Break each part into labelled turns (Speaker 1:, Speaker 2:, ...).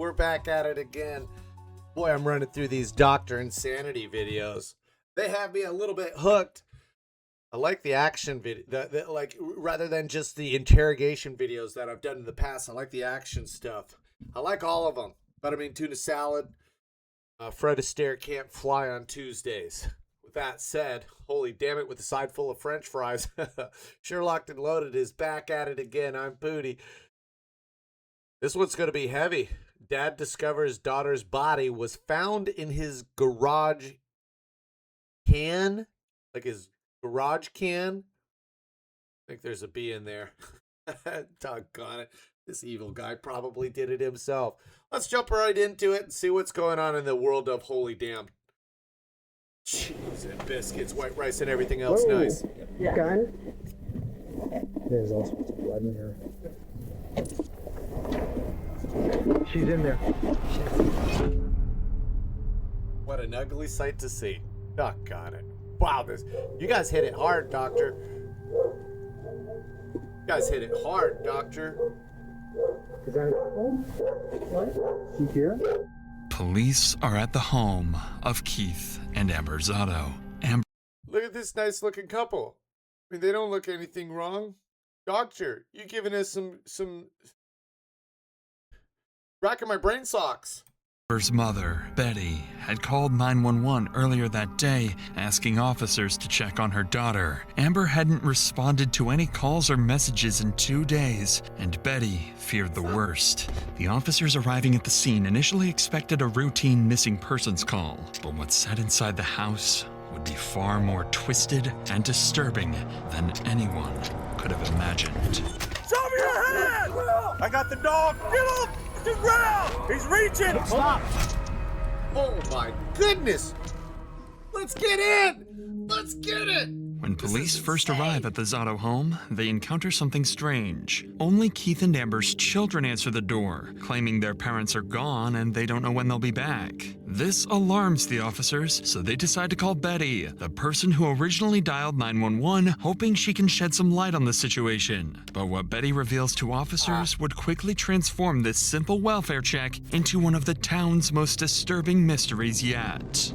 Speaker 1: we're back at it again. Boy, I'm running through these Dr. Insanity videos. They have me a little bit hooked. I like the action video, like rather than just the interrogation videos that I've done in the past. I like the action stuff. I like all of them. But I mean, tuna salad, Fred Astaire can't fly on Tuesdays. With that said, holy damn it, with a side full of French fries. Sherlock and Loaded is back at it again. I'm Pooty. This one's going to be heavy. Dad discovers daughter's body was found in his garage can, like his garage can. I think there's a B in there. Doggone it. This evil guy probably did it himself. Let's jump right into it and see what's going on in the world of holy damn cheese and biscuits, white rice, and everything else. Whoa. Nice.
Speaker 2: Yeah. Gun. There's all sorts of blood in here. She's in there.
Speaker 1: What an ugly sight to see. Doggone it. Wow, you guys hit it hard, Doctor. You guys hit it hard, Doctor.
Speaker 2: Is that what? She here?
Speaker 3: Police are at the home of Keith and Amber Zotto.
Speaker 1: Look at this nice looking couple. I mean, they don't look anything wrong. Doctor, you giving us some racking my brain socks.
Speaker 3: Amber's mother, Bette, had called 911 earlier that day, asking officers to check on her daughter. Amber hadn't responded to any calls or messages in 2 days, and Bette feared the worst. The officers arriving at the scene initially expected a routine missing persons call, but what sat inside the house would be far more twisted and disturbing than anyone could have imagined.
Speaker 4: Show me your hand! I got the dog! Get him! To the ground! He's reaching! Stop!
Speaker 1: Oh my goodness! Let's get in! Let's get it!
Speaker 3: When police first arrive at the Zotto home, they encounter something strange. Only Keith and Amber's children answer the door, claiming their parents are gone and they don't know when they'll be back. This alarms the officers, so they decide to call Bette, the person who originally dialed 911, hoping she can shed some light on the situation. But what Bette reveals to officers would quickly transform this simple welfare check into one of the town's most disturbing mysteries yet.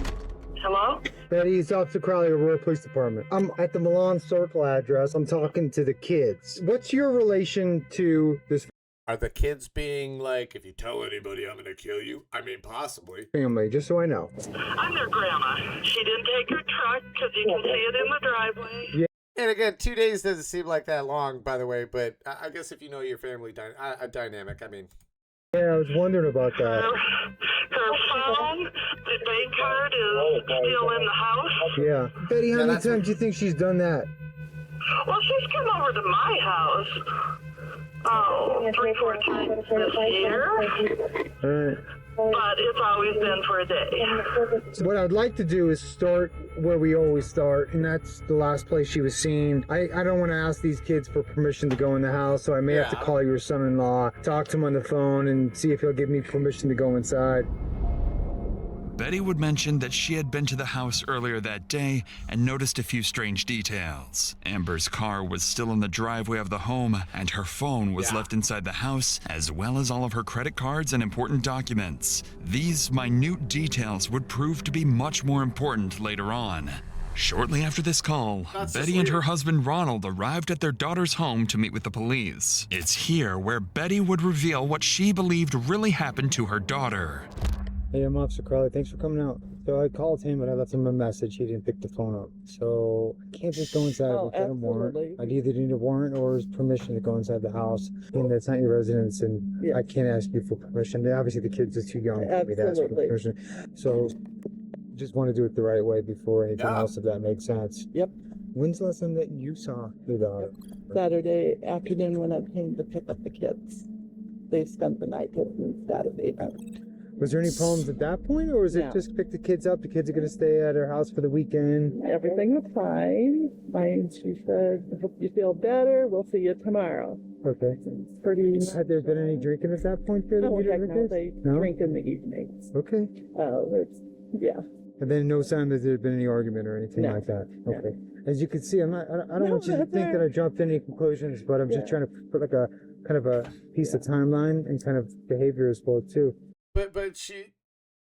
Speaker 5: Hello?
Speaker 2: Bette, it's Officer Crowley, Aurora Police Department. I'm at the Milan Circle address. I'm talking to the kids. What's your relation to this
Speaker 1: Are the kids being like, if you tell anybody, I'm going to kill you? I mean, possibly.
Speaker 2: family, just so I know?
Speaker 5: I'm their grandma. She didn't take her truck because you can see it in the driveway.
Speaker 2: Yeah.
Speaker 1: And again, 2 days doesn't seem like that long, by the way, but I guess if you know your family dynamic, I mean.
Speaker 2: Yeah, I was wondering about that.
Speaker 5: Her phone, the bank card is still in the house.
Speaker 2: Yeah. Bette, how
Speaker 1: Yeah,
Speaker 2: many
Speaker 1: that's
Speaker 2: times do you think she's done that?
Speaker 5: Well, she's come over to my house. Oh, 3-4 times this year.
Speaker 2: All right.
Speaker 5: But it's always been for a day.
Speaker 2: So what I'd like to do is start where we always start, and that's the last place she was seen. I don't want to ask these kids for permission to go in the house, so I may have to call your son-in-law, talk to him on the phone, and see if he'll give me permission to go inside.
Speaker 3: Bette would mention that she had been to the house earlier that day and noticed a few strange details. Amber's car was still in the driveway of the home, and her phone was left inside the house, as well as all of her credit cards and important documents. These minute details would prove to be much more important later on. Shortly after this call, Bette and her husband Ronald arrived at their daughter's home to meet with the police. It's here where Bette would reveal what she believed really happened to her daughter.
Speaker 2: Hey, I'm Officer Crowley. Thanks for coming out. So I called him, but I left him a message. He didn't pick the phone up. So I can't just go inside without a warrant. I'd either need a warrant or his permission to go inside the house. And that's not your residence, and I can't ask you for permission. Obviously, the kids are too young for me to ask for permission. So just want to do it the right way before anything else, if that makes sense.
Speaker 6: Yep.
Speaker 2: When's the last time that you saw the daughter?
Speaker 6: Saturday afternoon when I came to pick up the kids. They spent the night with me Saturday night.
Speaker 2: Was there any problems at that point, or was it just pick the kids up? The kids are going to stay at her house for the weekend?
Speaker 6: Everything was fine. She said, I hope you feel better. We'll see you tomorrow.
Speaker 2: Okay.
Speaker 6: It's pretty.
Speaker 2: Had there been any drinking at that point?
Speaker 6: No, heck no. They drink in the evenings.
Speaker 2: Okay.
Speaker 6: Yeah.
Speaker 2: And then no sign that there had been any argument or anything like that. Okay. As you can see, I don't want you to think that I jumped to any conclusions, but I'm just trying to put like a kind of a piece of timeline and kind of behavior as well too.
Speaker 1: But she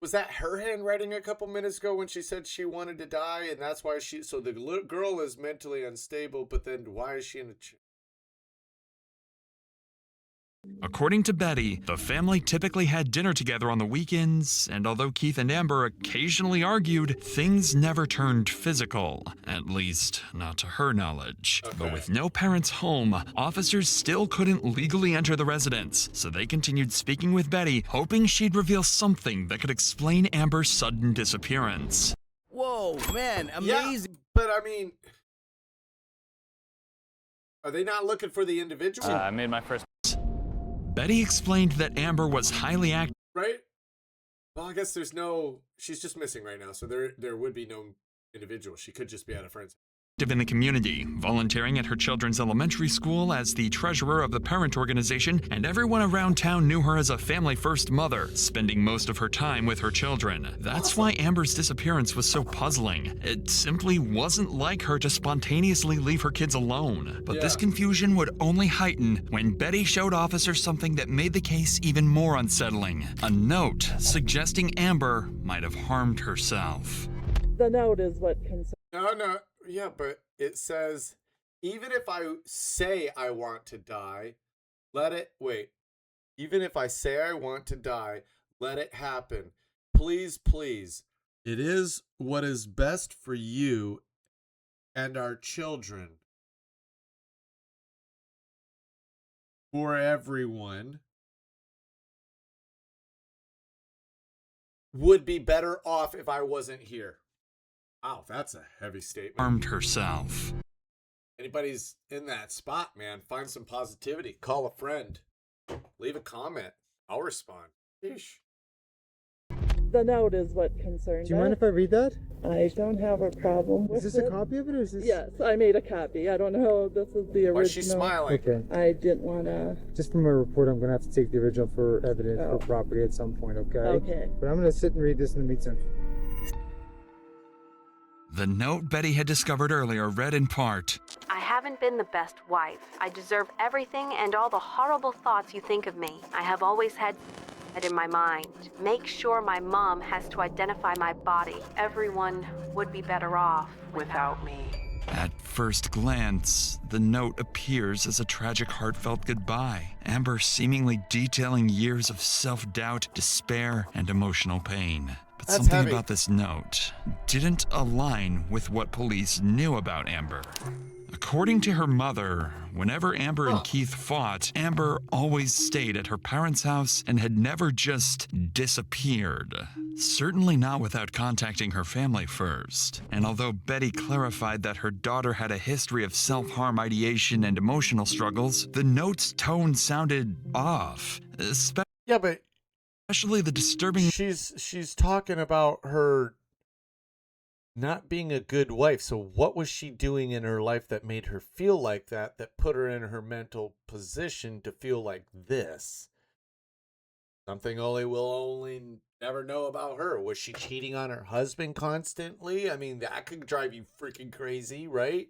Speaker 1: was that her handwriting a couple minutes ago when she said she wanted to die, and that's why so the little girl is mentally unstable, but then why is she in a
Speaker 3: According to Bette, the family typically had dinner together on the weekends, and although Keith and Amber occasionally argued, things never turned physical, at least not to her knowledge.
Speaker 1: Okay.
Speaker 3: But with no parents home, officers still couldn't legally enter the residence, so they continued speaking with Bette, hoping she'd reveal something that could explain Amber's sudden disappearance.
Speaker 7: Whoa, man, amazing.
Speaker 1: Yeah, but I mean, are they not looking for the individual?
Speaker 8: I made my first.
Speaker 3: Bette explained that Amber was highly active.
Speaker 1: Right? Well, I guess she's just missing right now, so there would be no individual. She could just be at a friend's.
Speaker 3: In the community, volunteering at her children's elementary school as the treasurer of the parent organization, and everyone around town knew her as a family-first mother, spending most of her time with her children. That's why Amber's disappearance was so puzzling. It simply wasn't like her to spontaneously leave her kids alone. But this confusion would only heighten when Bette showed officers something that made the case even more unsettling. A note suggesting Amber might have harmed herself.
Speaker 6: The note is what concerns.
Speaker 1: No. Yeah, but it says, even if I say I want to die, even if I say I want to die, let it happen. Please, please. It is what is best for you and our children. For everyone. Would be better off if I wasn't here. Wow, that's a heavy statement.
Speaker 3: Harmed herself.
Speaker 1: Anybody's in that spot, man, find some positivity. Call a friend. Leave a comment. I'll respond. Sheesh.
Speaker 6: The note is what concerns.
Speaker 2: Do you mind if I read that?
Speaker 6: I don't have a problem with it.
Speaker 2: Is this a copy of it, or is this?
Speaker 6: Yes, I made a copy. I don't know. This is the original.
Speaker 1: Why is she smiling?
Speaker 2: Okay.
Speaker 6: I didn't want to.
Speaker 2: Just from my report, I'm gonna have to take the original for evidence for property at some point. Okay.
Speaker 6: Okay.
Speaker 2: But I'm gonna sit and read this in the meantime.
Speaker 3: The note Bette had discovered earlier read in part,
Speaker 9: I haven't been the best wife. I deserve everything and all the horrible thoughts you think of me. I have always had it in my mind. Make sure my mom has to identify my body. Everyone would be better off without me.
Speaker 3: At first glance, the note appears as a tragic, heartfelt goodbye. Amber seemingly detailing years of self-doubt, despair, and emotional pain. But
Speaker 1: That's
Speaker 3: something
Speaker 1: heavy.
Speaker 3: about this note didn't align with what police knew about Amber. According to her mother, whenever Amber and Keith fought, Amber always stayed at her parents' house and had never just disappeared. Certainly not without contacting her family first. And although Bette clarified that her daughter had a history of self-harm ideation and emotional struggles, the note's tone sounded off.
Speaker 1: Yeah, but
Speaker 3: Especially the disturbing.
Speaker 1: she's talking about her not being a good wife. So what was she doing in her life that made her feel like that put her in her mental position to feel like this? Something we'll never know about her. Was she cheating on her husband constantly? I mean, that could drive you freaking crazy, right?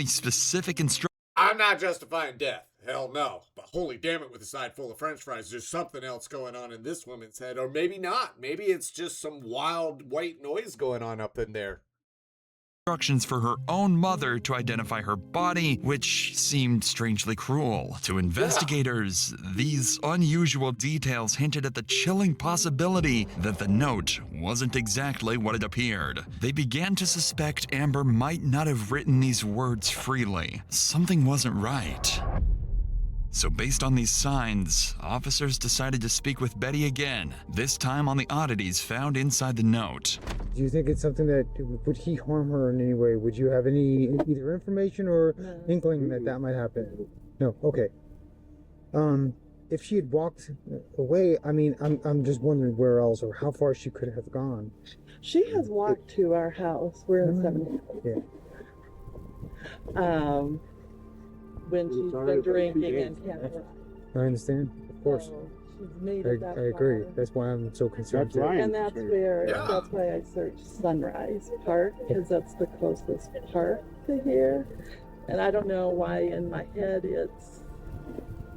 Speaker 3: Specific instructions.
Speaker 1: I'm not justifying death. Hell no. But holy damn it, with a side full of french fries, there's something else going on in this woman's head. Or maybe not. Maybe it's just some wild white noise going on up in there.
Speaker 3: Instructions for her own mother to identify her body, which seemed strangely cruel. To investigators, these unusual details hinted at the chilling possibility that the note wasn't exactly what it appeared. They began to suspect Amber might not have written these words freely. Something wasn't right. So based on these signs, officers decided to speak with Bette again, this time on the oddities found inside the note.
Speaker 2: Do you think it's something that, would he harm her in any way? Would you have any either information or inkling that might happen? No. Okay. If she had walked away, I mean, I'm just wondering where else or how far she could have gone.
Speaker 6: She has walked to our house. We're in 70.
Speaker 2: Yeah.
Speaker 6: When she's been drinking and can't.
Speaker 2: I understand. Of course.
Speaker 6: So she's made it that
Speaker 2: I agree.
Speaker 6: far.
Speaker 2: That's why I'm so concerned.
Speaker 6: And that's why I searched Sunrise Park, because that's the closest park to here. And I don't know why in my head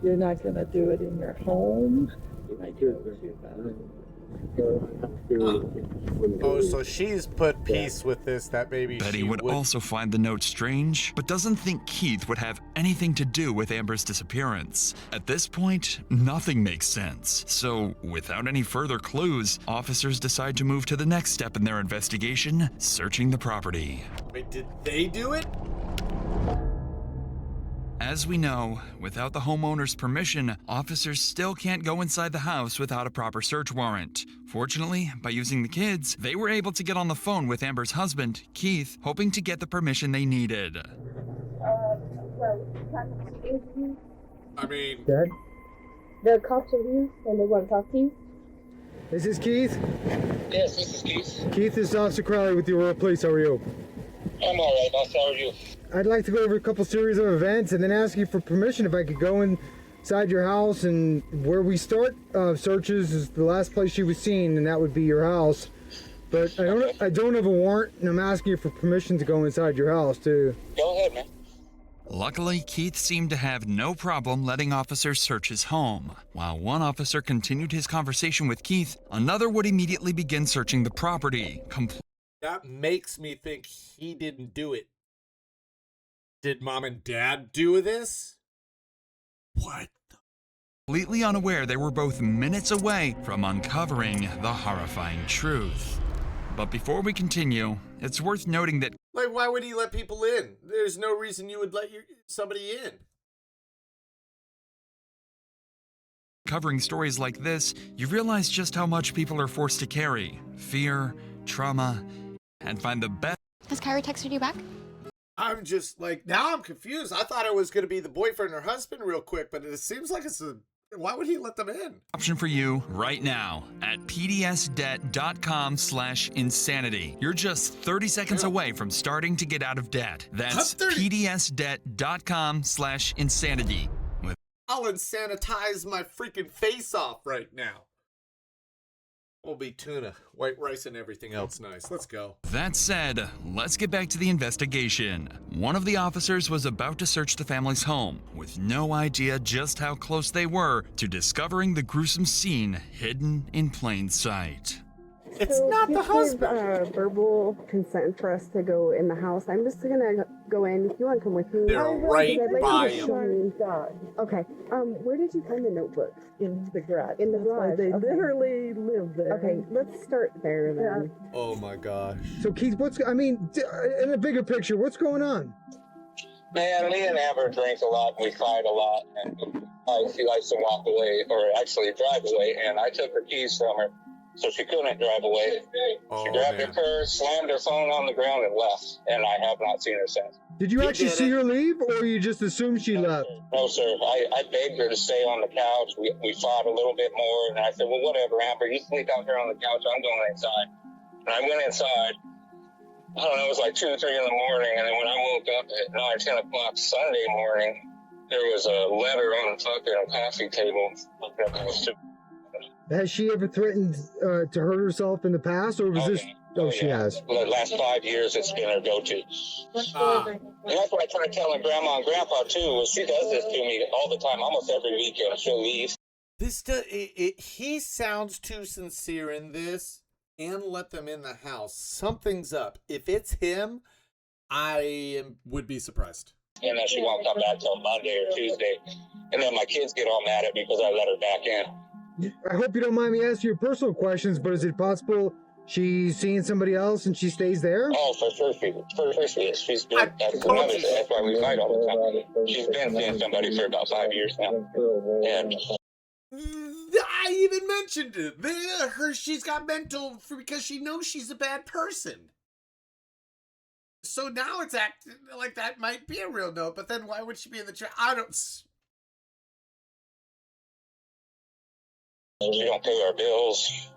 Speaker 6: you're not going to do it in your home.
Speaker 1: Oh, so she's put peace with this, that maybe
Speaker 3: Bette
Speaker 1: she
Speaker 3: would also find the note strange, but doesn't think Keith would have anything to do with Amber's disappearance. At this point, nothing makes sense. So, without any further clues, officers decide to move to the next step in their investigation, searching the property.
Speaker 1: Wait, did they do it?
Speaker 3: As we know, without the homeowner's permission, officers still can't go inside the house without a proper search warrant. Fortunately, by using the kids, they were able to get on the phone with Amber's husband, Keith, hoping to get the permission they needed.
Speaker 1: I mean...
Speaker 2: Dad?
Speaker 8: The cops are here and they want to talk to you.
Speaker 2: Is this Keith?
Speaker 10: Yes, this is Keith.
Speaker 2: Keith, this is Officer Crowley with the Aurora Police. How are you?
Speaker 10: I'm all right, boss. How are you?
Speaker 2: I'd like to go over a couple series of events and then ask you for permission if I could go inside your house. And where we start searches is the last place she was seen, and that would be your house. But I don't have a warrant, and I'm asking you for permission to go inside your house too.
Speaker 10: Go ahead, man.
Speaker 3: Luckily, Keith seemed to have no problem letting officers search his home. While one officer continued his conversation with Keith, another would immediately begin searching the property.
Speaker 1: That makes me think he didn't do it. Did mom and dad do this? What?
Speaker 3: Completely unaware they were both minutes away from uncovering the horrifying truth. But before we continue, it's worth noting that
Speaker 1: Like, why would he let people in? There's no reason you would let somebody in.
Speaker 3: covering stories like this, you realize just how much people are forced to carry fear, trauma, and find the best.
Speaker 8: Has Kyra texted you back?
Speaker 1: I'm just like, now I'm confused. I thought it was going to be the boyfriend or husband real quick, but it seems like it's a, why would he let them in?
Speaker 3: Option for you right now at pdsdebt.com/insanity. You're just 30 seconds away from starting to get out of debt. That's pdsdebt.com/insanity.
Speaker 1: I'll insanitize my freaking face off right now. Will be tuna, white rice, and everything else nice. Let's go.
Speaker 3: That said, let's get back to the investigation. One of the officers was about to search the family's home, with no idea just how close they were to discovering the gruesome scene hidden in plain sight.
Speaker 1: It's not the husband.
Speaker 11: Verbal consent for us to go in the house. I'm just gonna go in. If you want to come with me,
Speaker 1: They're right by him.
Speaker 11: Okay. Where did you find the notebook?
Speaker 6: In the garage.
Speaker 11: In the garage.
Speaker 6: They
Speaker 11: okay.
Speaker 6: literally live there.
Speaker 11: Okay, let's start there then.
Speaker 1: Oh my gosh.
Speaker 2: So Keith, in a bigger picture, what's going on?
Speaker 10: Man, me and Amber drink a lot, and we fight a lot, and she likes to walk away, or actually drive away, and I took her keys from her, so she couldn't drive away. She grabbed her purse, slammed her phone on the ground, and left, and I have not seen her since.
Speaker 2: Did you actually see her leave, or you just assumed she left?
Speaker 10: No, sir. I begged her to stay on the couch. We fought a little bit more, and I said, well, whatever, Amber, you sleep out here on the couch. I'm going inside. And I went inside. I don't know, it was like 2 or 3 in the morning, and then when I woke up at 9, 10 o'clock Sunday morning, there was a letter on the fucking coffee table.
Speaker 2: Has she ever threatened to hurt herself in the past, or was this... Oh, she has.
Speaker 10: The last 5 years, it's been her go-to. And that's what I try telling Grandma and Grandpa, too, is she does this to me all the time, almost every weekend. She'll leave.
Speaker 1: He sounds too sincere in this, and let them in the house. Something's up. If it's him, would be surprised.
Speaker 10: And then she won't come back till Monday or Tuesday. And then my kids get all mad at me because I let her back in.
Speaker 2: I hope you don't mind me asking you personal questions, but is it possible she's seeing somebody else and she stays there?
Speaker 10: Oh, for sure she is. She's been, that's why we fight all the time. She's been seeing somebody for about 5 years now. And
Speaker 1: I even mentioned it. She's got mental because she knows she's a bad person. So now it's acting like that might be a real note, but then why would she be in the chat?
Speaker 10: She don't pay our bills.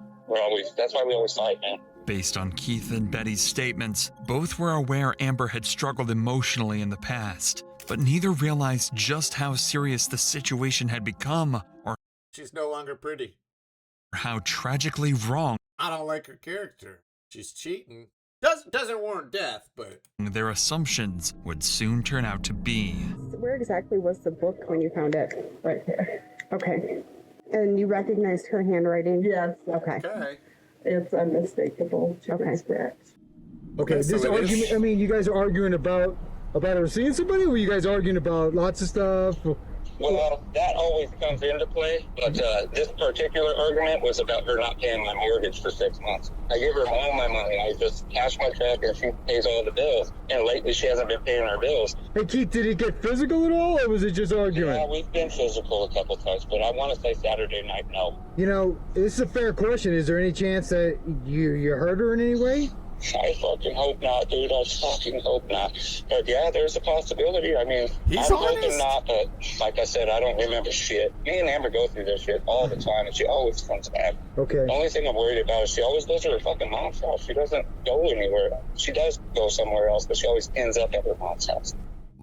Speaker 10: That's why we always fight, man.
Speaker 3: Based on Keith and Betty's statements, both were aware Amber had struggled emotionally in the past, but neither realized just how serious the situation had become or
Speaker 1: she's no longer pretty.
Speaker 3: How tragically wrong
Speaker 1: I don't like her character. She's cheating. Doesn't warrant death, but
Speaker 3: their assumptions would soon turn out to be.
Speaker 11: Where exactly was the book when you found it? Right there. Okay. And you recognized her handwriting?
Speaker 6: Yes.
Speaker 11: Okay.
Speaker 1: Okay.
Speaker 6: It's unmistakable.
Speaker 11: Okay.
Speaker 2: Okay,
Speaker 1: So
Speaker 2: this
Speaker 1: it is-
Speaker 2: argument, I mean, you guys are arguing about her seeing somebody, or were you guys arguing about lots of stuff?
Speaker 10: Well, that always comes into play, but this particular argument was about her not paying my mortgage for 6 months. I give her all my money. I just cash my check and she pays all the bills. And lately she hasn't been paying her bills.
Speaker 2: Hey, Keith, did it get physical at all, or was it just arguing?
Speaker 10: Yeah, we've been physical a couple times, but I want to say Saturday night, no.
Speaker 2: You know, this is a fair question. Is there any chance that you hurt her in any way?
Speaker 10: I fucking hope not, dude. I fucking hope not. But yeah, there's a possibility. I mean,
Speaker 1: He's
Speaker 10: I'm
Speaker 1: honest.
Speaker 10: hoping not, but like I said, I don't remember shit. Me and Amber go through this shit all the time, and she always comes back.
Speaker 2: Okay.
Speaker 10: The only thing I'm worried about is she always goes to her fucking mom's house. She doesn't go anywhere. She does go somewhere else, but she always ends up at her mom's house.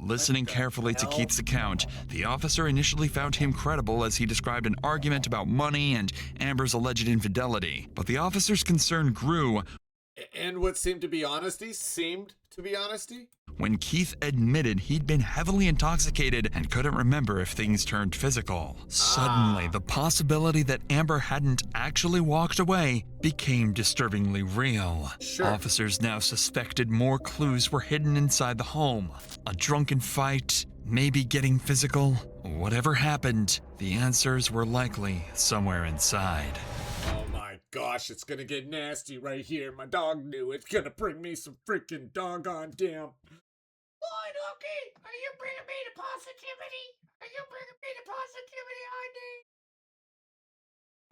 Speaker 3: Listening carefully to Keith's account, the officer initially found him credible as he described an argument about money and Amber's alleged infidelity. But the officer's concern grew
Speaker 1: And what seemed to be honesty
Speaker 3: when Keith admitted he'd been heavily intoxicated and couldn't remember if things turned physical. Suddenly, the possibility that Amber hadn't actually walked away became disturbingly real.
Speaker 1: Sure.
Speaker 3: Officers now suspected more clues were hidden inside the home. A drunken fight, maybe getting physical. Whatever happened, the answers were likely somewhere inside.
Speaker 1: Oh my gosh, it's gonna get nasty right here. My dog knew it's gonna bring me some freaking doggone damn. Boy, Doggy, are you bringing me the positivity? Are you bringing me the positivity I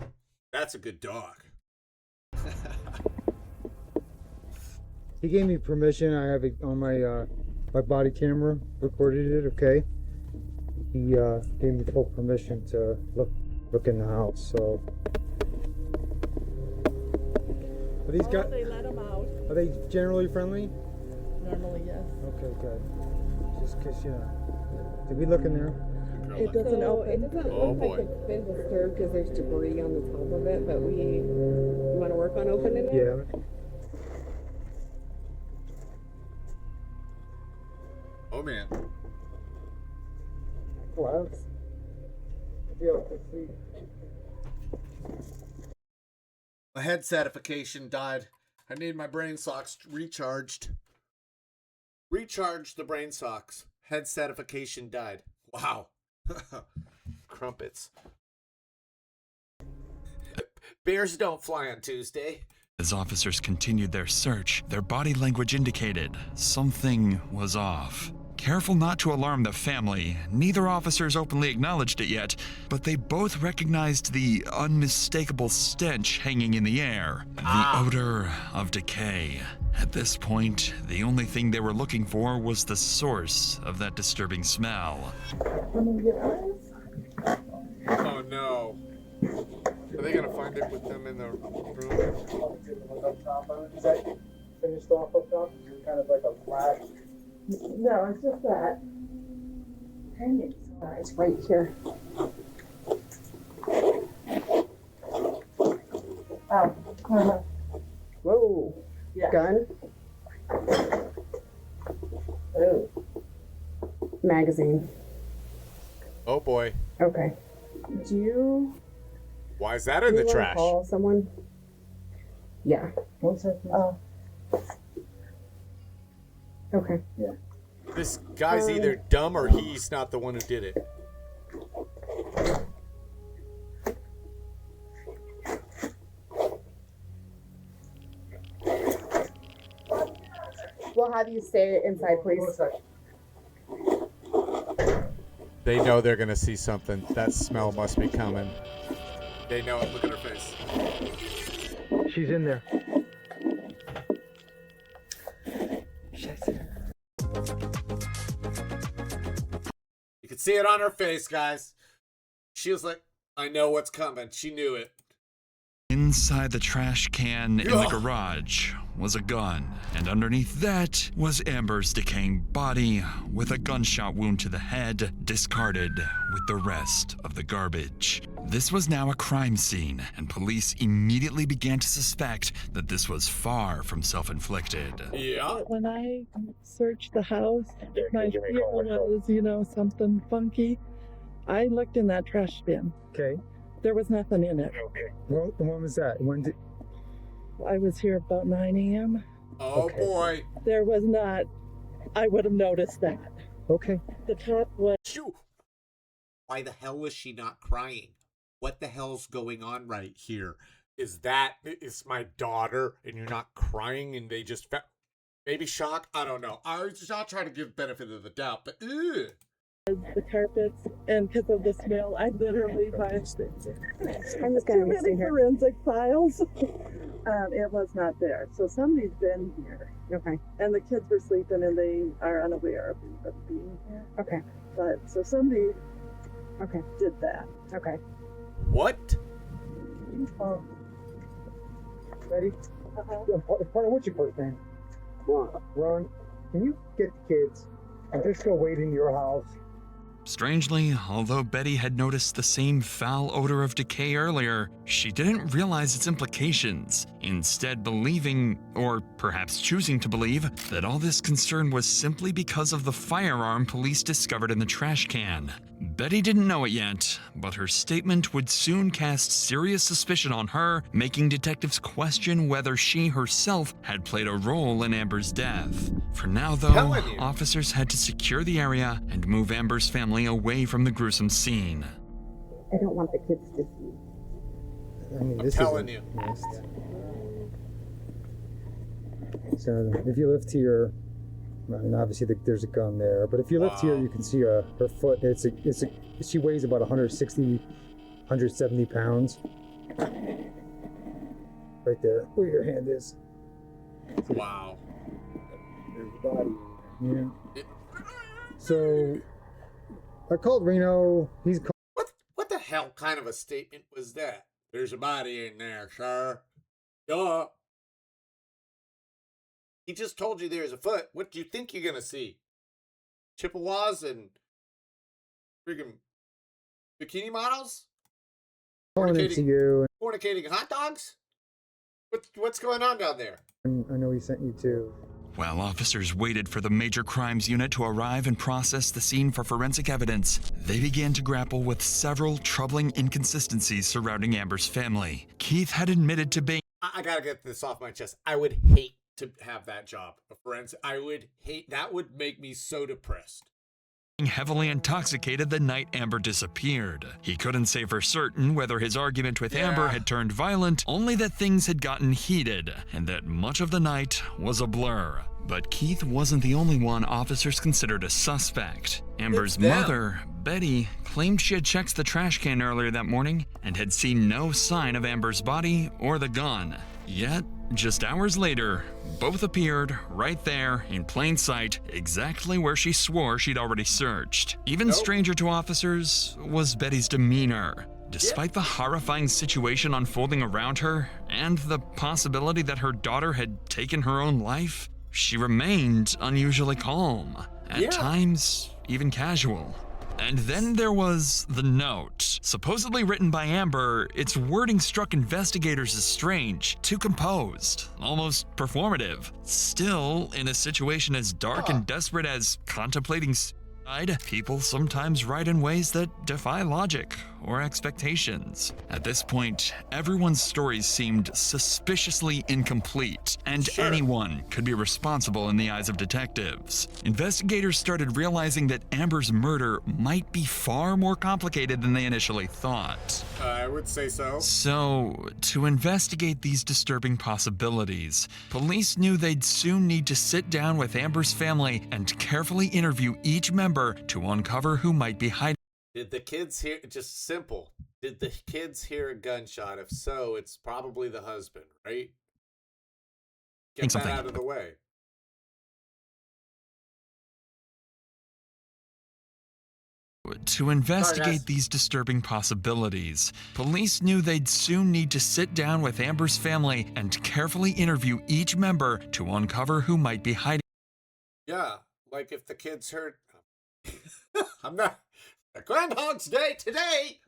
Speaker 1: need? That's a good dog.
Speaker 2: He gave me permission. I have it on my my body camera, recorded it, okay? He gave me full permission to look in the house, so. Are these guys,
Speaker 6: They let them out.
Speaker 2: are they generally friendly?
Speaker 6: Normally, yes.
Speaker 2: Okay, good. Just because, you know. Did we look in there?
Speaker 6: It doesn't open.
Speaker 11: It doesn't
Speaker 1: Oh,
Speaker 11: look
Speaker 1: boy.
Speaker 11: like it's been disturbed because there's debris on the top of it, but you want to work on opening it?
Speaker 2: Yeah.
Speaker 1: Oh man.
Speaker 2: Gloves. Be able to see.
Speaker 1: My head satification died. I need my brain socks recharged. Recharge the brain socks. Head satification died. Wow. Crumpets. Bears don't fly on Tuesday.
Speaker 3: As officers continued their search, their body language indicated something was off. Careful not to alarm the family, neither officers openly acknowledged it yet, but they both recognized the unmistakable stench hanging in the air, the odor of decay. At this point, the only thing they were looking for was the source of that disturbing smell.
Speaker 1: Oh no. Are they gonna find it with them in the room?
Speaker 2: Is that finished off up top? Kind of like a flash.
Speaker 6: No, it's just that.
Speaker 11: Hang it. It's right here.
Speaker 6: Oh.
Speaker 11: Whoa.
Speaker 6: Yeah.
Speaker 11: Gun.
Speaker 6: Oh.
Speaker 11: Magazine.
Speaker 1: Oh boy.
Speaker 11: Okay. Do you
Speaker 1: Why is that in the
Speaker 11: wanna
Speaker 1: trash?
Speaker 11: call someone? Yeah.
Speaker 6: Oh.
Speaker 11: Okay.
Speaker 1: This guy's either dumb or he's not the one who did it.
Speaker 11: We'll have you stay inside, please.
Speaker 1: They know they're gonna see something. That smell must be coming. They know it. Look at her face.
Speaker 2: She's in there.
Speaker 1: You can see it on her face, guys. She was like, I know what's coming. She knew it.
Speaker 3: Inside the trash can in the
Speaker 1: Ugh.
Speaker 3: garage was a gun, and underneath that was Amber's decaying body with a gunshot wound to the head, discarded with the rest of the garbage. This was now a crime scene, and police immediately began to suspect that this was far from self-inflicted.
Speaker 1: Yeah.
Speaker 6: When I searched the house, my fear was, something funky. I looked in that trash bin.
Speaker 2: Okay.
Speaker 6: There was nothing in it.
Speaker 2: Okay. Well, when was that? When did...
Speaker 6: I was here about 9 a.m.
Speaker 1: Oh, okay. Boy.
Speaker 6: There was not... I would have noticed that.
Speaker 2: Okay.
Speaker 6: The top was...
Speaker 1: Shoo. Why the hell was she not crying? What the hell's going on right here? Is my daughter and you're not crying and they just maybe shock? I don't know. I was not trying to give benefit of the doubt, but ugh.
Speaker 6: The carpets, and because of the smell, I literally find
Speaker 11: I'm just
Speaker 6: too many forensic files. It was not there. So somebody's been here.
Speaker 11: Okay.
Speaker 6: And the kids were sleeping and they are unaware of being here.
Speaker 11: Okay.
Speaker 6: But so somebody did that.
Speaker 11: Okay.
Speaker 1: What?
Speaker 2: Ready? Part of what's your first name? Ron, can you get the kids and just go wait in your house?
Speaker 3: Strangely, although Bette had noticed the same foul odor of decay earlier, she didn't realize its implications, instead believing, or perhaps choosing to believe, that all this concern was simply because of the firearm police discovered in the trash can. Bette didn't know it yet, but her statement would soon cast serious suspicion on her, making detectives question whether she herself had played a role in Amber's death. For now, though, officers had to secure the area and move Amber's family away from the gruesome scene.
Speaker 11: I don't want the kids to see.
Speaker 2: I mean, this
Speaker 1: telling you.
Speaker 2: Nice. So if you lift here, I mean, obviously there's a gun there, but if you lift here, you can see her foot. She weighs about 160, 170 pounds. Right there, where your hand is.
Speaker 1: Wow.
Speaker 2: There's the body. Yeah. So I called Reno. He's called.
Speaker 1: What the hell kind of a statement was that? There's a body in there, sir. Duh. He just told you there's a foot. What do you think you're gonna see? Chippewas and freaking bikini models? Fornicating hot dogs? What's going on down there?
Speaker 2: I know he sent you too.
Speaker 3: While officers waited for the Major Crimes Unit to arrive and process the scene for forensic evidence, they began to grapple with several troubling inconsistencies surrounding Amber's family. Keith had admitted to being...
Speaker 1: I gotta get this off my chest. I would hate to have that job, a forensic. I would hate, that would make me so depressed.
Speaker 3: Heavily intoxicated the night Amber disappeared. He couldn't say for certain whether his argument with Amber had turned violent, only that things had gotten heated, and that much of the night was a blur. But Keith wasn't the only one officers considered a suspect. Amber's mother, Bette, claimed she had checked the trash can earlier that morning and had seen no sign of Amber's body or the gun. Yet, just hours later, both appeared right there in plain sight, exactly where she swore she'd already searched. Even stranger to officers was Betty's demeanor. Despite the horrifying situation unfolding around her and the possibility that her daughter had taken her own life, she remained unusually calm, at times even casual. And then there was the note. Supposedly written by Amber, its wording struck investigators as strange, too composed, almost performative. Still, in a situation as dark and desperate as contemplating suicide, people sometimes write in ways that defy logic or expectations. At this point, everyone's stories seemed suspiciously incomplete, and anyone could be responsible in the eyes of detectives. Investigators started realizing that Amber's murder might be far more complicated than they initially thought.
Speaker 1: I would say so.
Speaker 3: So, to investigate these disturbing possibilities, police knew they'd soon need to sit down with Amber's family and carefully interview each member to uncover who might be hiding.
Speaker 1: Did the kids hear, just simple, did the kids hear a gunshot? If so, it's probably the husband, right? Get that out of the way.
Speaker 3: To investigate these disturbing possibilities, police knew they'd soon need to sit down with Amber's family and carefully interview each member to uncover who might be hiding.
Speaker 1: Yeah, like if the kids heard, I'm not... Groundhog's Day today!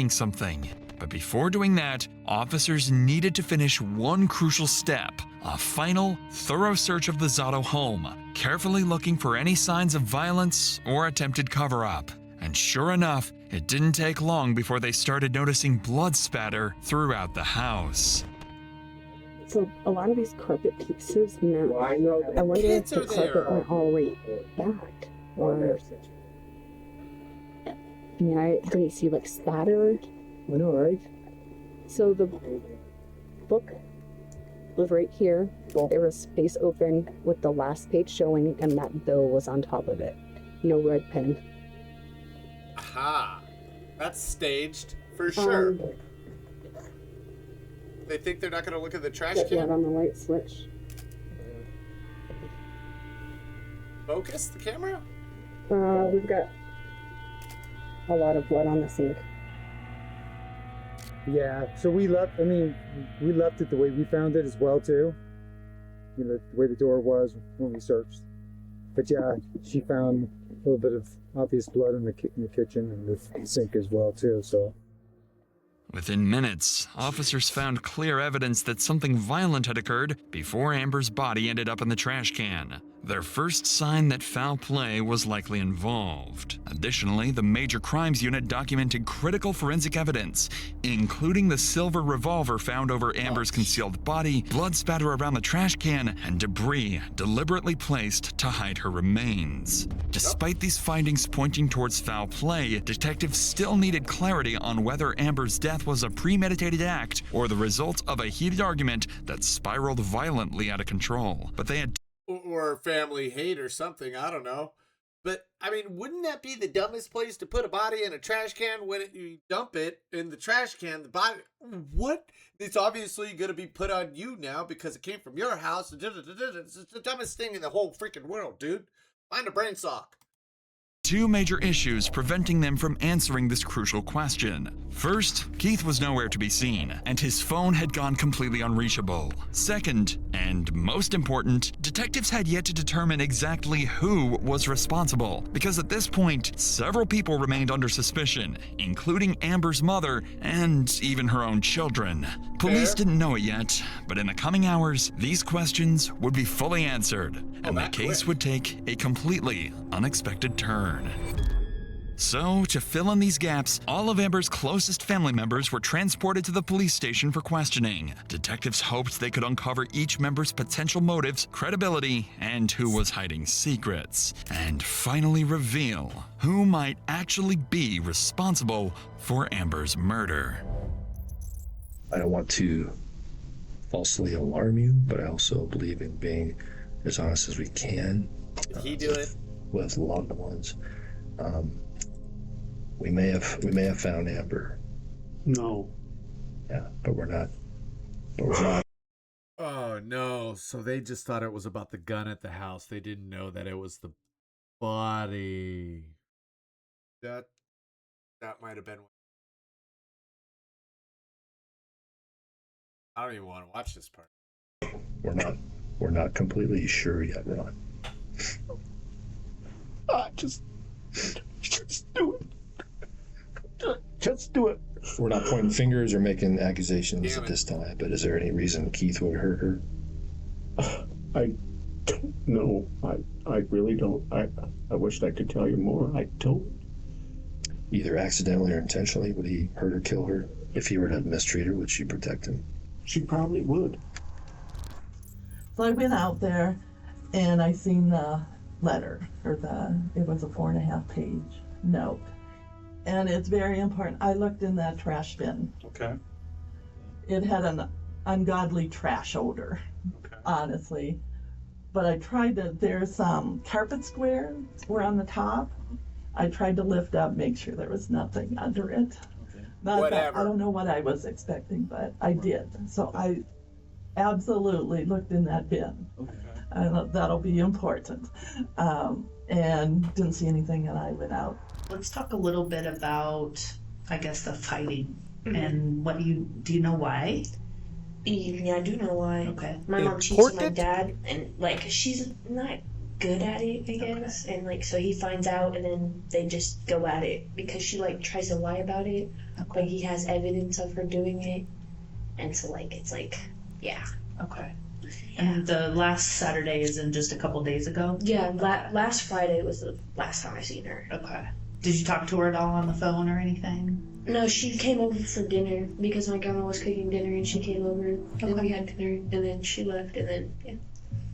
Speaker 3: Something. But before doing that, officers needed to finish one crucial step, a final, thorough search of the Zotto home, carefully looking for any signs of violence or attempted cover-up. And sure enough, It didn't take long before they started noticing blood spatter throughout the house.
Speaker 11: So a lot of these carpet pieces, I wonder if the carpet went all the way back. Or, I mean, I didn't see like spatter.
Speaker 2: I know, right?
Speaker 11: So the book was right here. There was space open with the last page showing, and that bill was on top of it. No red pen.
Speaker 1: Aha. That's staged, for sure. They think they're not going to look at the trash can?
Speaker 11: Blood on the light switch.
Speaker 1: Focus the camera?
Speaker 11: We've got a lot of blood on the sink.
Speaker 2: Yeah, so we left it the way we found it as well, too. You know, the way the door was when we searched. But yeah, she found a little bit of obvious blood in the kitchen and the sink as well, too, so.
Speaker 3: Within minutes, officers found clear evidence that something violent had occurred before Amber's body ended up in the trash can. Their first sign that foul play was likely involved. Additionally, the Major Crimes Unit documented critical forensic evidence, including the silver revolver found over Amber's concealed body, blood spatter around the trash can, and debris deliberately placed to hide her remains. Despite these findings pointing towards foul play, detectives still needed clarity on whether Amber's death was a premeditated act or the result of a heated argument that spiraled violently out of control. But they had
Speaker 1: or family hate or something, I don't know. But, I mean, wouldn't that be the dumbest place to put a body in a trash can when you dump it in the trash can? The body, what? It's obviously going to be put on you now because it came from your house. It's the dumbest thing in the whole freaking world, dude. Find a brain sock.
Speaker 3: two major issues preventing them from answering this crucial question. First, Keith was nowhere to be seen, and his phone had gone completely unreachable. Second, and most important, detectives had yet to determine exactly who was responsible, because at this point, several people remained under suspicion, including Amber's mother and even her own children. Police didn't know it yet, but in the coming hours, these questions would be fully answered, and the case would take a completely unexpected turn. So, to fill in these gaps, all of Amber's closest family members were transported to the police station for questioning. Detectives hoped they could uncover each member's potential motives, credibility, and who was hiding secrets, and finally reveal who might actually be responsible for Amber's murder.
Speaker 12: I don't want to falsely alarm you, but I also believe in being as honest as we can.
Speaker 1: Did he do it?
Speaker 12: With loved ones. We may have found Amber.
Speaker 13: No.
Speaker 12: Yeah, but we're not.
Speaker 1: Oh no! So they just thought it was about the gun at the house. They didn't know that it was the body. That might have been. I don't even want to watch this part.
Speaker 12: We're not completely sure yet, Ron.
Speaker 13: Just do it. Just do it.
Speaker 12: We're not pointing fingers or making accusations at this time, but is there any reason Keith would hurt her?
Speaker 13: I don't know. I really don't. I wish I could tell you more. I don't.
Speaker 12: Either accidentally or intentionally, would he hurt or kill her? If he were to mistreat her, would she protect him?
Speaker 13: She probably would.
Speaker 6: So I went out there and I seen the letter, or it was a 4.5-page note. And it's very important. I looked in that trash bin.
Speaker 13: Okay.
Speaker 6: It had an ungodly trash odor, honestly. But I tried to, there's some carpet squares were on the top. I tried to lift up, make sure there was nothing under it.
Speaker 1: Whatever.
Speaker 6: I don't know what I was expecting, but I did. So I absolutely looked in that bin. That'll be important. And didn't see anything, and I went out.
Speaker 14: Let's talk a little bit about, I guess, the fighting and do you know why?
Speaker 8: Yeah, I do know why.
Speaker 14: Okay.
Speaker 8: My mom cheats my dad, and she's not good at it, I guess. And so he finds out, and then they just go at it because she tries to lie about it, but he has evidence of her doing it, and so yeah.
Speaker 14: Okay. And the last Saturday is in just a couple days ago?
Speaker 8: Yeah, last Friday was the last time I seen her.
Speaker 14: Okay. Did you talk to her at all on the phone or anything?
Speaker 8: No, she came over for dinner because my grandma was cooking dinner, and she came over and we had dinner, and then she left, and then yeah.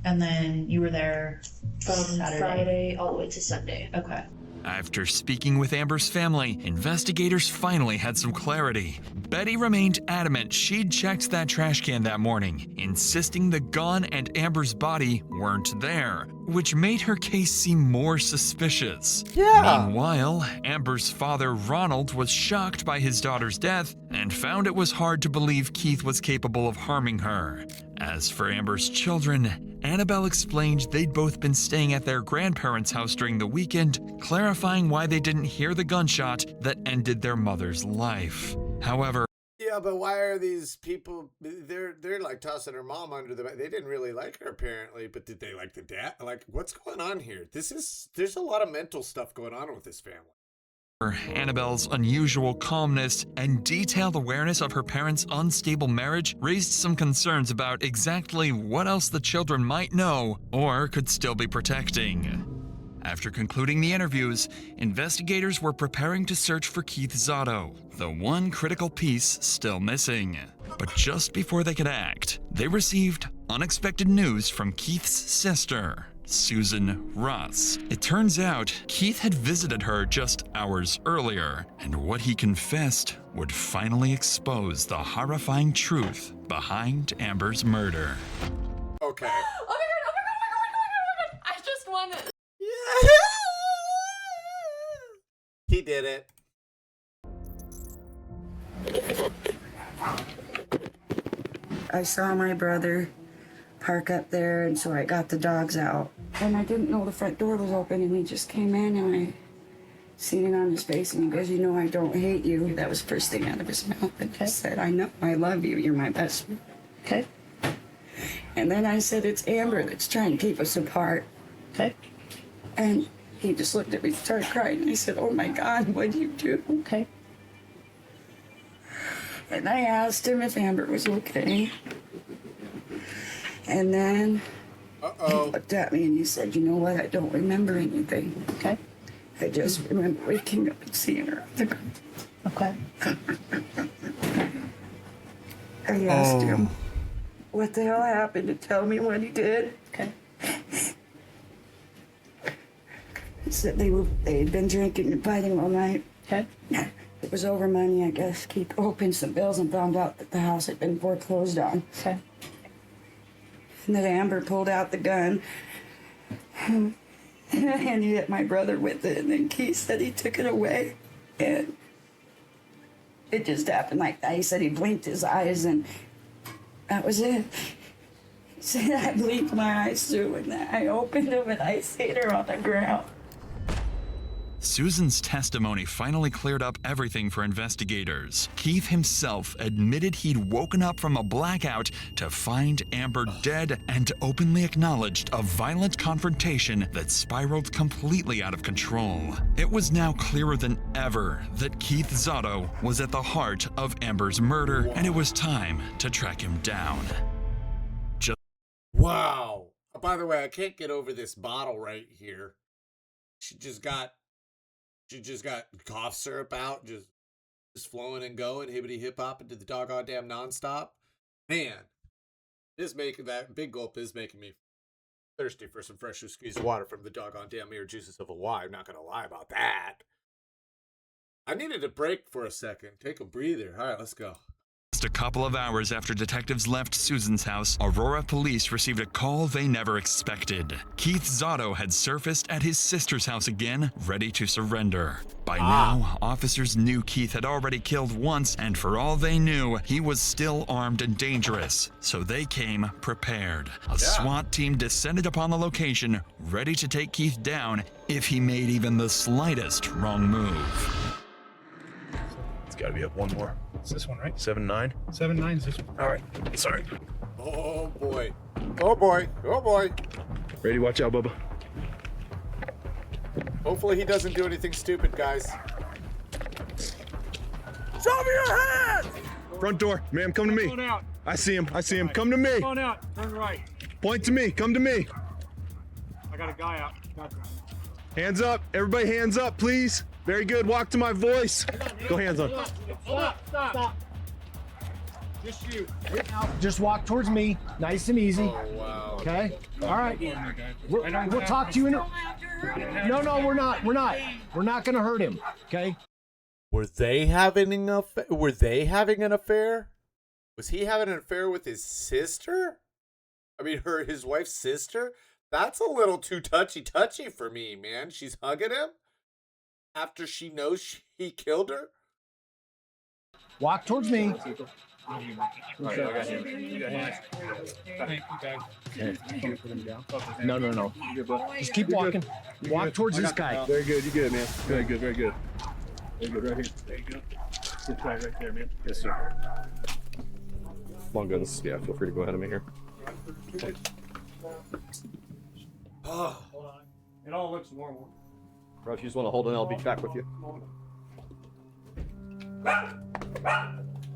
Speaker 14: And then you were there
Speaker 8: From
Speaker 14: Saturday.
Speaker 8: Friday all the way to Sunday.
Speaker 14: Okay.
Speaker 3: After speaking with Amber's family, investigators finally had some clarity. Bette remained adamant she'd checked that trash can that morning, insisting the gun and Amber's body weren't there, which made her case seem more suspicious.
Speaker 1: Yeah.
Speaker 3: Meanwhile, Amber's father, Ronald, was shocked by his daughter's death and found it was hard to believe Keith was capable of harming her. As for Amber's children, Annabelle explained they'd both been staying at their grandparents' house during the weekend, clarifying why they didn't hear the gunshot that ended their mother's life. However,
Speaker 1: yeah, but why are these people? They're like tossing her mom under the. They didn't really like her apparently, but did they like the dad? Like, what's going on here? There's a lot of mental stuff going on with this family.
Speaker 3: Annabelle's unusual calmness and detailed awareness of her parents' unstable marriage raised some concerns about exactly what else the children might know or could still be protecting. After concluding the interviews, investigators were preparing to search for Keith Zotto, the one critical piece still missing. But just before they could act, they received unexpected news from Keith's sister, Susan Russ. It turns out Keith had visited her just hours earlier, and what he confessed would finally expose the horrifying truth behind Amber's murder.
Speaker 1: Okay.
Speaker 11: Oh my god. I just want to.
Speaker 1: He did it.
Speaker 15: I saw my brother park up there, and so I got the dogs out. And I didn't know the front door was open, and he just came in, and I seen it on his face, and he goes, "You know, I don't hate you." That was the first thing out of his mouth. And I said, "I know, I love you. You're my best friend."
Speaker 14: Okay.
Speaker 15: And then I said, "It's Amber that's trying to keep us apart."
Speaker 14: Okay.
Speaker 15: And he just looked at me and started crying. And I said, "Oh my God, what'd you do?"
Speaker 14: Okay.
Speaker 15: And I asked him if Amber was okay. And then he looked at me and he said, "You know what? I don't remember anything."
Speaker 14: Okay.
Speaker 15: I just remember waking up and seeing her on the ground.
Speaker 14: Okay.
Speaker 15: I asked him what the hell happened to tell me what he did.
Speaker 14: Okay.
Speaker 15: He said they'd been drinking and fighting all night.
Speaker 14: Okay.
Speaker 15: It was over money, I guess. Keith opened some bills and found out that the house had been foreclosed on.
Speaker 14: Okay.
Speaker 15: And then Amber pulled out the gun and he hit my brother with it. And then Keith said he took it away. And it just happened like that. He said he blinked his eyes and that was it. He said I blinked my eyes too and I opened them and I seen her on the ground.
Speaker 3: Susan's testimony finally cleared up everything for investigators. Keith himself admitted he'd woken up from a blackout to find Amber dead and openly acknowledged a violent confrontation that spiraled completely out of control. It was now clearer than ever that Keith Zotto was at the heart of Amber's murder, and it was time to track him down.
Speaker 1: Wow. By the way, I can't get over this bottle right here. She just got cough syrup out, just flowing and going, hibbity hip hop into the doggone damn nonstop. Man, that big gulp is making me thirsty for some freshly squeezed water from the doggone damn mirror juices of a Y. I'm not gonna lie about that. I needed a break for a second. Take a breather. All right, let's go.
Speaker 3: Just a couple of hours after detectives left Susan's house, Aurora police received a call they never expected. Keith Zotto had surfaced at his sister's house again, ready to surrender. By now, officers knew Keith had already killed once, and for all they knew, he was still armed and dangerous. So they came prepared. A SWAT team descended upon the location, ready to take Keith down if he made even the slightest wrong move.
Speaker 12: It's gotta be up one more.
Speaker 2: It's this one, right?
Speaker 12: 7-9?
Speaker 2: 7-9 is this one.
Speaker 12: All right, sorry.
Speaker 1: Oh boy. Oh boy. Oh boy.
Speaker 12: Ready? Watch out, Bubba.
Speaker 1: Hopefully he doesn't do anything stupid, guys.
Speaker 4: Show me your hands!
Speaker 12: Front door. Ma'am, come to me.
Speaker 4: Going out.
Speaker 12: I see him. Come to me.
Speaker 4: Going out. Turn right.
Speaker 12: Point to me. Come to me.
Speaker 4: I got a guy out.
Speaker 12: Hands up. Everybody hands up, please.
Speaker 16: Very good. Walk to my voice. Go hands on.
Speaker 17: Stop. Just shoot. Just walk towards me, nice and easy.
Speaker 1: Oh, wow.
Speaker 17: Okay? All right. We'll talk to you in a... No, we're not. We're not going to hurt him, okay?
Speaker 1: Were they having an affair? Was he having an affair with his sister? I mean, his wife's sister? That's a little too touchy for me, man. She's hugging him after she knows he killed her?
Speaker 17: Walk towards me. No. Just keep walking. Walk towards this guy.
Speaker 16: Very good. You good, man. Very good. Very good. Very good. Right here. There you go. Good try right there, man. Yes, sir. Long guns. Yeah, feel free to go ahead of me here.
Speaker 1: Oh.
Speaker 17: It all looks normal.
Speaker 16: Bro, if you just want to hold it, I'll be back with you.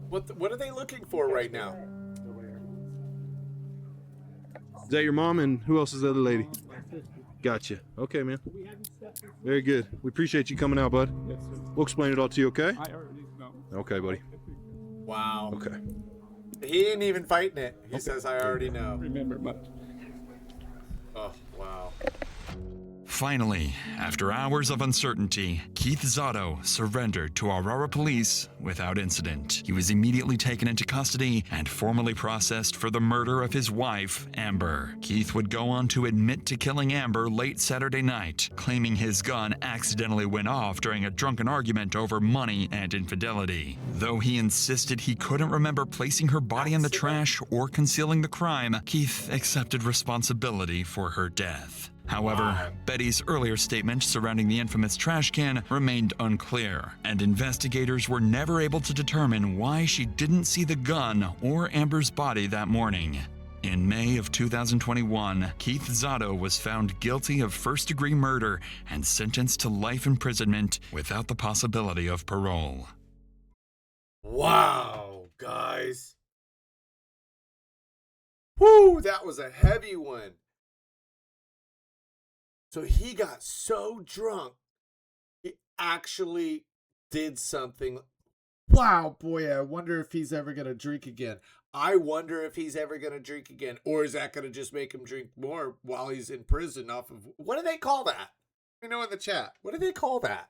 Speaker 1: What are they looking for right now?
Speaker 16: Is that your mom, and who else is the other lady? Gotcha. Okay, man. Very good. We appreciate you coming out, bud. We'll explain it all to you, okay? Okay, buddy.
Speaker 1: Wow.
Speaker 16: Okay.
Speaker 1: He ain't even fighting it. He says, I already know.
Speaker 17: Remember, but...
Speaker 1: Oh, wow.
Speaker 3: Finally, after hours of uncertainty, Keith Zotto surrendered to Aurora police without incident. He was immediately taken into custody and formally processed for the murder of his wife, Amber. Keith would go on to admit to killing Amber late Saturday night, claiming his gun accidentally went off during a drunken argument over money and infidelity. Though he insisted he couldn't remember placing her body in the trash or concealing the crime, Keith accepted responsibility for her death. However, Bette's earlier statement surrounding the infamous trash can remained unclear, and investigators were never able to determine why she didn't see the gun or Amber's body that morning. In May of 2021, Keith Zotto was found guilty of first-degree murder and sentenced to life imprisonment without the possibility of parole.
Speaker 1: Wow, guys. Woo, that was a heavy one. So he got so drunk, he actually did something. Wow, boy, I wonder if he's ever going to drink again. I wonder if he's ever going to drink again. Or is that going to just make him drink more while he's in prison off of... What do they call that? Let me know in the chat. What do they call that?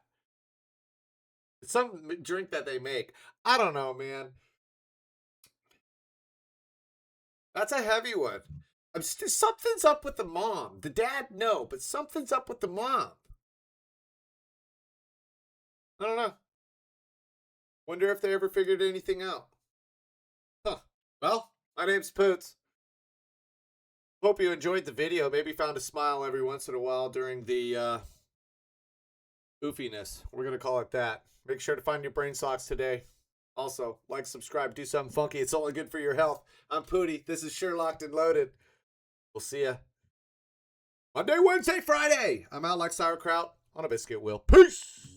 Speaker 1: It's some drink that they make. I don't know, man. That's a heavy one. Something's up with the mom. The dad, no, but something's up with the mom. I don't know. Wonder if they ever figured anything out. Huh. Well, my name's Poots. Hope you enjoyed the video. Maybe found a smile every once in a while during the oofiness. We're going to call it that. Make sure to find your brain socks today. Also, like, subscribe, do something funky. It's only good for your health. I'm Pooty. This is Sherlocked and Loaded. We'll see ya Monday, Wednesday, Friday. I'm out like sauerkraut on a biscuit wheel. Peace.